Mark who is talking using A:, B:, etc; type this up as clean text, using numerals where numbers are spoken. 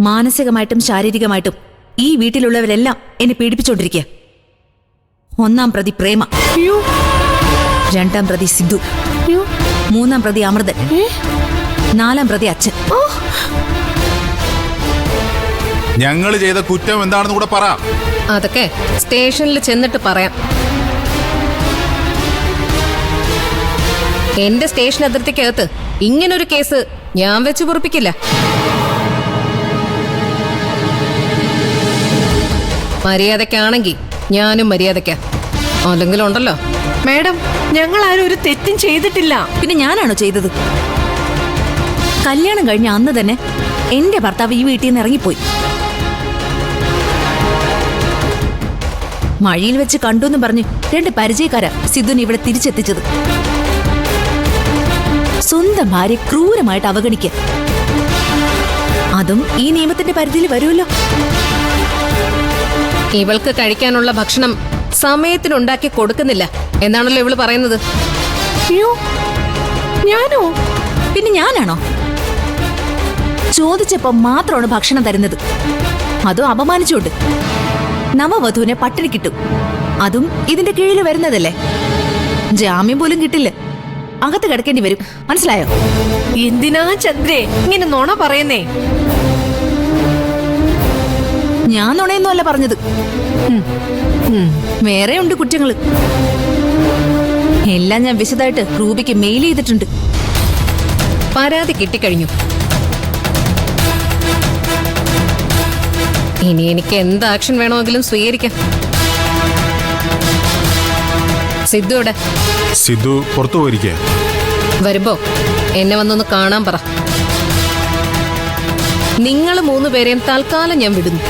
A: മാനസികമായിട്ടും ശാരീരികമായിട്ടും ഈ വീട്ടിലുള്ളവരെല്ലാം എന്നെ പീഡിപ്പിച്ചോണ്ടിരിക്കുക. 1-ാം പ്രതി പ്രേമ, 2-ാം പ്രതി സിദ്ധു, 3-ാം പ്രതി അമൃതൻ, 4-ാം പ്രതി അച്ഛൻ.
B: ഞങ്ങൾ ചെയ്ത കുറ്റം എന്താണെന്ന് കൂടെ പറ.
C: അതൊക്കെ സ്റ്റേഷനിൽ ചെന്നിട്ട് പറയാം. എന്റെ സ്റ്റേഷൻ അതിർത്തിക്കകത്ത് ഇങ്ങനൊരു കേസ് ഞാൻ വെച്ച് പൊറുപ്പിക്കില്ല. മര്യാദക്കാണെങ്കിൽ ഞാനും മര്യാദക്കാ, അല്ലെങ്കിൽ ഉണ്ടല്ലോ.
D: മാഡം, ഞങ്ങൾ ആരും ഒരു തെറ്റും ചെയ്തിട്ടില്ല.
A: പിന്നെ ഞാനാണോ ചെയ്തത്? കല്യാണം കഴിഞ്ഞ അന്ന് തന്നെ എന്റെ ഭർത്താവ് ഈ വീട്ടിൽ നിന്ന് ഇറങ്ങിപ്പോയി. മഴയിൽ വെച്ച് കണ്ടുവെന്നും പറഞ്ഞ് 2 പരിചയക്കാരാ സിദ്ധുവിനെ ഇവിടെ തിരിച്ചെത്തിച്ചത്. സ്വന്തം ഭാര്യ ക്രൂരമായിട്ട് അവഗണിക്കുക, അതും ഈ നിയമത്തിന്റെ പരിധിയിൽ വരുമല്ലോ.
C: ഇവൾക്ക് കഴിക്കാനുള്ള ഭക്ഷണം സമയത്തിനുണ്ടാക്കി കൊടുക്കുന്നില്ല എന്നാണല്ലോ ഇവള് പറയുന്നത്.
D: ഞാനോ?
A: പിന്നെ ഞാനാണോ? ചോദിച്ചപ്പോ മാത്രമാണ് ഭക്ഷണം തരുന്നത്, അതും അപമാനിച്ചുകൊണ്ട്. നവവധുവിനെ പട്ടിണി കിട്ടും, അതും ഇതിന്റെ കീഴിൽ വരുന്നതല്ലേ. ജാമ്യം പോലും കിട്ടില്ല, അകത്ത് കിടക്കേണ്ടി വരും. മനസ്സിലായോ?
D: എന്തിനാ ചന്ദ്രേ ഇങ്ങനെ നുണ പറയുന്നേ?
A: ഞാൻ നുണയൊന്നും അല്ല പറഞ്ഞത്. വേറെ ഉണ്ട് കുറ്റങ്ങള്. എല്ലാം ഞാൻ വിശദമായിട്ട് റൂബിക്ക് മെയിൽ ചെയ്തിട്ടുണ്ട്.
C: പരാതി കിട്ടിക്കഴിഞ്ഞു. ഇനി എനിക്ക് എന്ത് ആക്ഷൻ വേണമെങ്കിലും സ്വീകരിക്കാം. സിദ്ധുവിടെ?
B: സിദ്ധു പുറത്തു പോയിരിക്കുക.
C: വരുമ്പോ എന്നെ വന്നൊന്ന് കാണാൻ പറ. നിങ്ങൾ 3 പേരെയും തൽക്കാലം ഞാൻ വിടുന്നു.